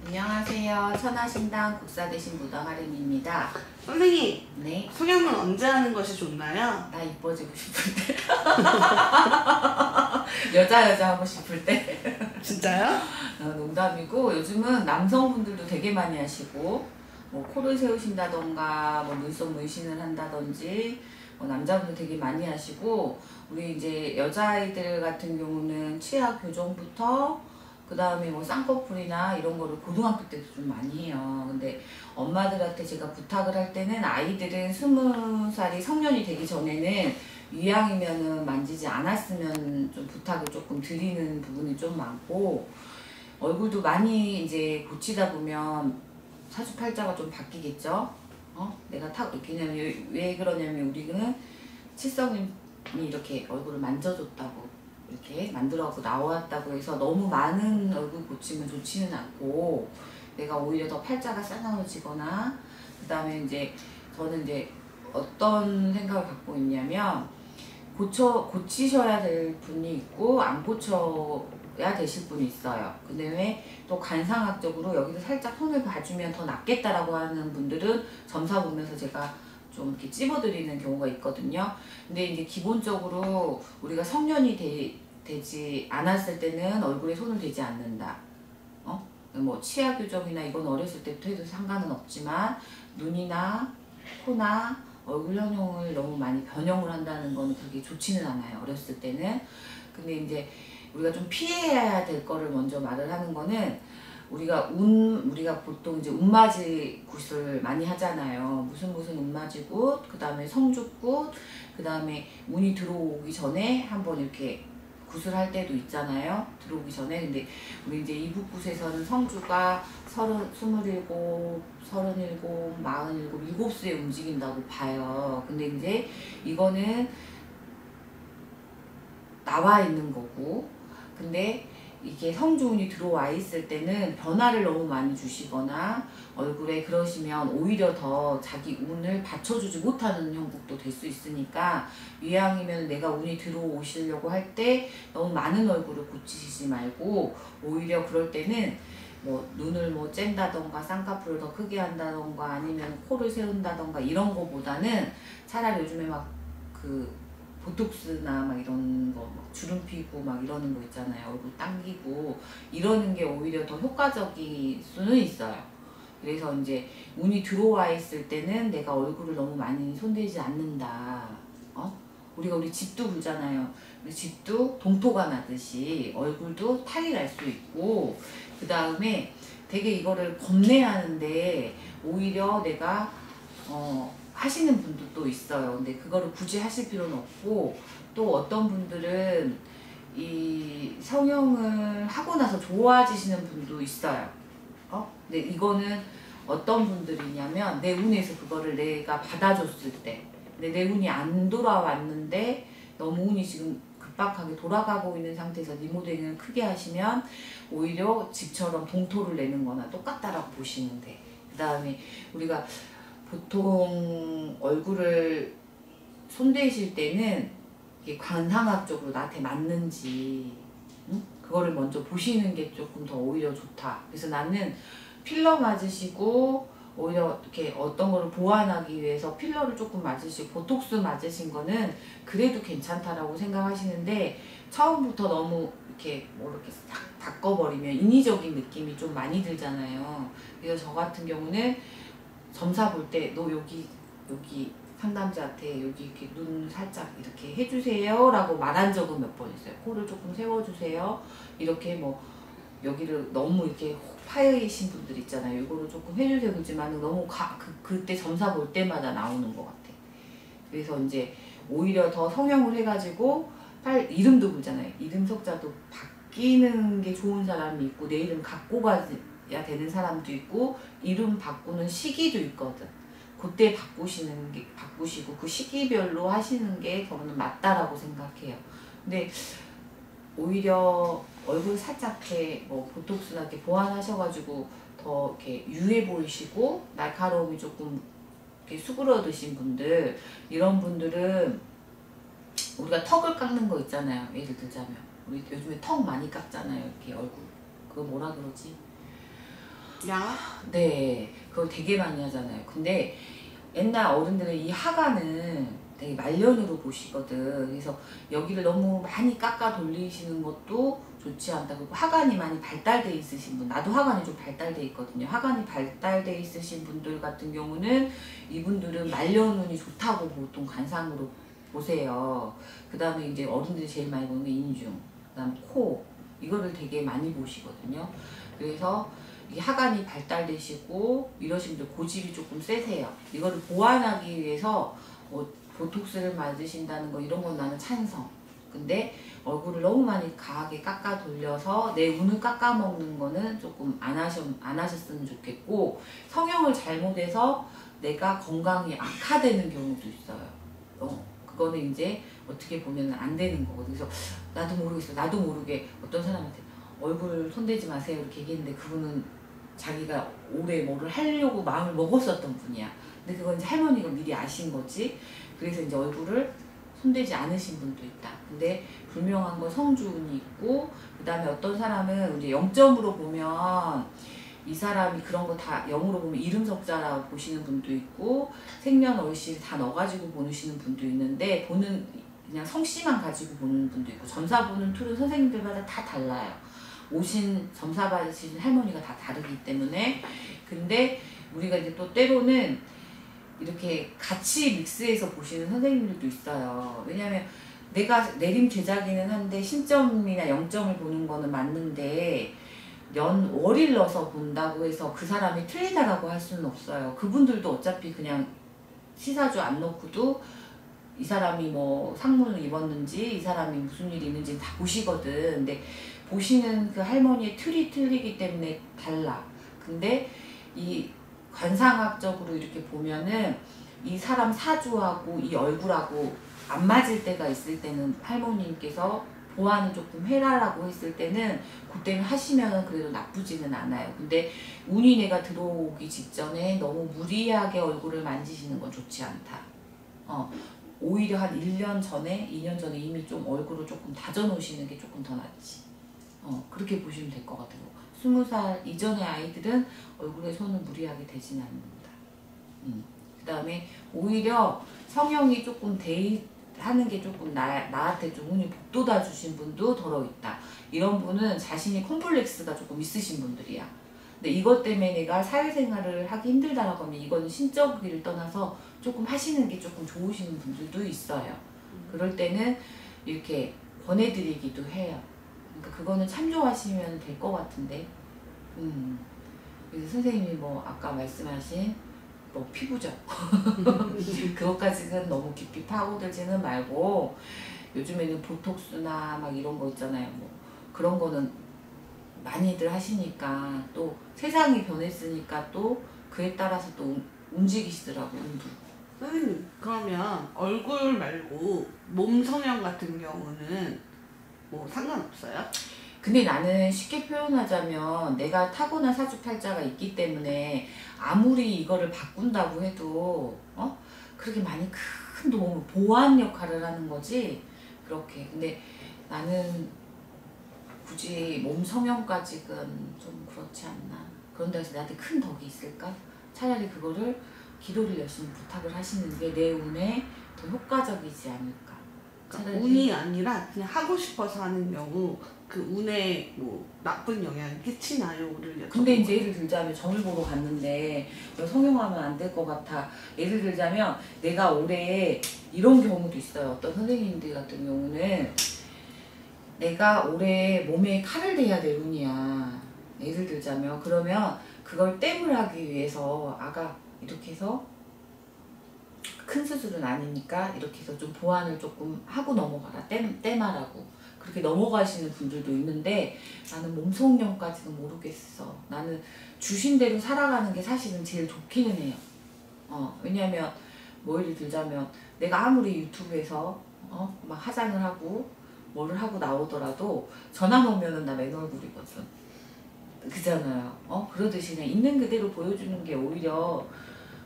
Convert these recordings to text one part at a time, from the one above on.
안녕하세요. 천하신당 국사대신 무당하림입니다. 선생님, 네. 성형은 언제 하는 것이 좋나요? 나 이뻐지고 싶을 때. 여자 하고 싶을 때. 진짜요? 농담이고, 요즘은 남성분들도 되게 많이 하시고, 뭐 코를 세우신다던가 뭐 눈썹 문신을 한다든지, 뭐 남자분들 되게 많이 하시고, 우리 이제 여자아이들 같은 경우는 치아 교정부터 그 다음에 뭐 쌍꺼풀이나 이런 거를 고등학교 때도 좀 많이 해요. 근데 엄마들한테 제가 부탁을 할 때는 아이들은 20살이 성년이 되기 전에는 유양이면은 만지지 않았으면 좀 부탁을 조금 드리는 부분이 좀 많고, 얼굴도 많이 이제 고치다 보면 사주팔자가 좀 바뀌겠죠. 내가 왜냐면 왜 그러냐면 우리는 칠성님이 이렇게 얼굴을 만져줬다고 이렇게 만들어갖고 나왔다고 해서 너무 많은 얼굴 고치면 좋지는 않고, 내가 오히려 더 팔자가 싸나워지거나, 그 다음에 이제 저는 이제 어떤 생각을 갖고 있냐면, 고치셔야 될 분이 있고 안 고쳐야 되실 분이 있어요. 근데 왜 또 관상학적으로 여기서 살짝 손을 봐주면 더 낫겠다라고 하는 분들은 점사 보면서 제가 좀 이렇게 찝어드리는 경우가 있거든요. 근데 이제 기본적으로 우리가 성년이 되지 않았을 때는 얼굴에 손을 대지 않는다. 뭐 치아 교정이나 이건 어렸을 때부터 해도 상관은 없지만, 눈이나 코나 얼굴 현용을 너무 많이 변형을 한다는 거는 그게 좋지는 않아요, 어렸을 때는. 근데 이제 우리가 좀 피해야 될 거를 먼저 말을 하는 거는, 우리가 보통 이제 운맞이 굿을 많이 하잖아요. 무슨 운맞이 굿, 그 다음에 성주굿, 그 다음에 운이 들어오기 전에 한번 이렇게 굿을 할 때도 있잖아요. 들어오기 전에. 근데 우리 이제 이북굿에서는 성주가 27, 37, 47, 7수에 움직인다고 봐요. 근데 이제 이거는 나와 있는 거고, 근데 이게 성주운이 들어와 있을 때는 변화를 너무 많이 주시거나 얼굴에 그러시면 오히려 더 자기 운을 받쳐주지 못하는 형국도 될 수 있으니까, 위양이면 내가 운이 들어오시려고 할 때 너무 많은 얼굴을 고치시지 말고, 오히려 그럴 때는 뭐 눈을 뭐 쨘다던가 쌍꺼풀을 더 크게 한다던가 아니면 코를 세운다던가 이런 거보다는 차라리 요즘에 막 보톡스나 막 이런 거, 막 주름 피고 막 이러는 거 있잖아요. 얼굴 당기고 이러는 게 오히려 더 효과적일 수는 있어요. 그래서 이제 운이 들어와 있을 때는 내가 얼굴을 너무 많이 손대지 않는다. 우리 집도 그러잖아요. 우리 집도 동토가 나듯이 얼굴도 탈이 날 수 있고, 그 다음에 되게 이거를 겁내하는데 오히려 내가 하시는 분들도 있어요. 근데 그거를 굳이 하실 필요는 없고, 또 어떤 분들은 이 성형을 하고 나서 좋아지시는 분도 있어요. 근데 이거는 어떤 분들이냐면, 내 운에서 그거를 내가 받아줬을 때, 근데 내 운이 안 돌아왔는데 너무 운이 지금 급박하게 돌아가고 있는 상태에서 리모델링을 크게 하시면 오히려 집처럼 동토를 내는 거나 똑같다라고 보시면 돼. 그 다음에 우리가 보통 얼굴을 손대실 때는 이게 관상학적으로 나한테 맞는지, 그거를 먼저 보시는 게 조금 더 오히려 좋다. 그래서 나는 필러 맞으시고 오히려 이렇게 어떤 거를 보완하기 위해서 필러를 조금 맞으시고 보톡스 맞으신 거는 그래도 괜찮다라고 생각하시는데, 처음부터 너무 이렇게 싹 바꿔버리면 인위적인 느낌이 좀 많이 들잖아요. 그래서 저 같은 경우는 점사 볼 때 너 여기 상담자한테 여기 이렇게 눈 살짝 이렇게 해주세요 라고 말한 적은 몇 번 있어요. 코를 조금 세워주세요. 이렇게 뭐 여기를 너무 이렇게 파이신 분들 있잖아요. 이거를 조금 해주세요. 그렇지만 너무 그때 점사 볼 때마다 나오는 것 같아. 그래서 이제 오히려 더 성형을 해가지고 이름도 그러잖아요. 이름 석자도 바뀌는 게 좋은 사람이 있고, 내 이름 갖고 가야 되는 사람도 있고, 이름 바꾸는 시기도 있거든. 그때 바꾸시고 그 시기별로 하시는 게 저는 맞다라고 생각해요. 근데 오히려 얼굴 살짝 이렇게 뭐 보톡스나 이렇게 보완하셔가지고 더 이렇게 유해 보이시고 날카로움이 조금 이렇게 수그러드신 분들, 이런 분들은 우리가 턱을 깎는 거 있잖아요. 예를 들자면 우리 요즘에 턱 많이 깎잖아요. 이렇게 얼굴 그거 뭐라 그러지? 야. 네, 그걸 되게 많이 하잖아요. 근데 옛날 어른들은 이 하관은 되게 말년으로 보시거든. 그래서 여기를 너무 많이 깎아 돌리시는 것도 좋지 않다. 그리고 하관이 많이 발달돼 있으신 분, 나도 하관이 좀 발달돼 있거든요. 하관이 발달돼 있으신 분들 같은 경우는 이분들은 말년운이 좋다고 보통 관상으로 보세요. 그 다음에 이제 어른들이 제일 많이 보는 게 인중, 그 다음 코, 이거를 되게 많이 보시거든요. 그래서 이 하관이 발달되시고 이러신 분들 고집이 조금 세세요. 이거를 보완하기 위해서 뭐 보톡스를 맞으신다는 거 이런 건 나는 찬성. 근데 얼굴을 너무 많이 강하게 깎아 돌려서 내 운을 깎아 먹는 거는 조금 안 하셨으면 좋겠고, 성형을 잘못해서 내가 건강이 악화되는 경우도 있어요. 그거는 이제 어떻게 보면 안 되는 거거든요. 그래서 나도 모르겠어. 나도 모르게 어떤 사람한테 얼굴 손대지 마세요 이렇게 얘기했는데, 그분은 자기가 올해 뭐를 하려고 마음을 먹었었던 분이야. 근데 그건 이제 할머니가 미리 아신 거지. 그래서 이제 얼굴을 손대지 않으신 분도 있다. 근데 분명한 건 성주운이 있고, 그 다음에 어떤 사람은 이제 0점으로 보면 이 사람이 그런 거 다 0으로 보면 이름석자라고 보시는 분도 있고, 생년월일 다 넣어가지고 보시는 분도 있는데, 보는 그냥 성씨만 가지고 보는 분도 있고, 점사 보는 툴은 선생님들마다 다 달라요. 오신 점사 받으신 할머니가 다 다르기 때문에. 근데 우리가 이제 또 때로는 이렇게 같이 믹스해서 보시는 선생님들도 있어요. 왜냐면 내가 내림 제자기는 한데 신점이나 0점을 보는 거는 맞는데 월일 넣어서 본다고 해서 그 사람이 틀리다라고 할 수는 없어요. 그분들도 어차피 그냥 시사주 안 넣고도 이 사람이 뭐 상문을 입었는지 이 사람이 무슨 일이 있는지 다 보시거든. 근데 보시는 그 할머니의 틀이 틀리기 때문에 달라. 근데 이 관상학적으로 이렇게 보면은 이 사람 사주하고 이 얼굴하고 안 맞을 때가 있을 때는 할머님께서 보완을 조금 해라라고 했을 때는 그때는 하시면 그래도 나쁘지는 않아요. 근데 운이 내가 들어오기 직전에 너무 무리하게 얼굴을 만지시는 건 좋지 않다. 오히려 한 1년 전에, 2년 전에 이미 좀 얼굴을 조금 다져놓으시는 게 조금 더 낫지. 그렇게 보시면 될 것 같아요. 20살 이전의 아이들은 얼굴에 손을 무리하게 대지는 않는다. 그 다음에 오히려 성형이 조금 하는 게 조금 나한테 좀 운이 복돋아 주신 분도 덜어 있다. 이런 분은 자신이 콤플렉스가 조금 있으신 분들이야. 근데 이것 때문에 내가 사회생활을 하기 힘들다라고 하면 이거는 신적이를 떠나서 조금 하시는 게 조금 좋으신 분들도 있어요. 그럴 때는 이렇게 권해드리기도 해요. 그러니까 그거는 참조하시면 될 것 같은데. 그래서 선생님이 뭐 아까 말씀하신 뭐 피부죠. 그것까지는 너무 깊이 파고들지는 말고, 요즘에는 보톡스나 막 이런 거 있잖아요. 뭐 그런 거는 많이들 하시니까, 또 세상이 변했으니까 또 그에 따라서 또 움직이시더라고요. 선생님, 그러면 얼굴 말고 몸 성형 같은 경우는 뭐 상관없어요? 근데 나는 쉽게 표현하자면 내가 타고난 사주팔자가 있기 때문에 아무리 이거를 바꾼다고 해도 그렇게 많이 큰 도움을 보완 역할을 하는 거지. 그렇게. 근데 나는 굳이 몸 성형까지는 좀 그렇지 않나. 그런데 해서 나한테 큰 덕이 있을까? 차라리 그거를 기도를 열심히 부탁을 하시는 게 내 운에 더 효과적이지 않을까. 그러니까 운이 아니라 그냥 하고 싶어서 하는 경우 그 운에 뭐 나쁜 영향을 끼치나요?를 근데 이제 예를 들자면 점을 보러 갔는데 너 성형하면 안 될 것 같아. 예를 들자면 내가 올해 이런 경우도 있어요. 어떤 선생님들 같은 경우는 내가 올해 몸에 칼을 대야 될 운이야. 예를 들자면 그러면 그걸 땜을 하기 위해서 아가 이렇게 해서 큰 수술은 아니니까 이렇게 해서 좀 보완을 조금 하고 넘어가라. 땜하라고. 그렇게 넘어가시는 분들도 있는데 나는 몸성형까지는 모르겠어. 나는 주신 대로 살아가는 게 사실은 제일 좋기는 해요. 왜냐면 뭐 예를 들자면 내가 아무리 유튜브에서 막 화장을 하고 뭐를 하고 나오더라도 전화 오면은 나 맨 얼굴이거든. 그잖아요. 그러듯이 그냥 있는 그대로 보여주는 게 오히려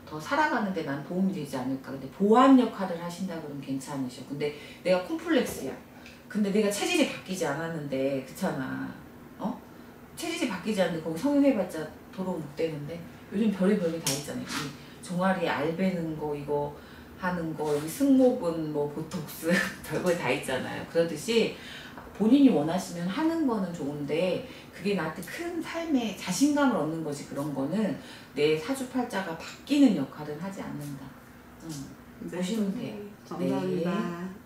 더 살아가는 데 난 도움이 되지 않을까. 근데 보완 역할을 하신다 그러면 괜찮으셔. 근데 내가 콤플렉스야. 근데 내가 체질이 바뀌지 않았는데, 그렇잖아. 체질이 바뀌지 않는데 거기 성형해봤자 도로 못 되는데 요즘 별의별 게 다 있잖아요. 이 종아리 알 베는 거 이거 하는 거 여기 승모근 뭐 보톡스 별거 다 있잖아요. 그러듯이 본인이 원하시면 하는 거는 좋은데 그게 나한테 큰 삶의 자신감을 얻는 거지 그런 거는 내 사주팔자가 바뀌는 역할은 하지 않는다. 네. 보시면 돼요. 감사합니다.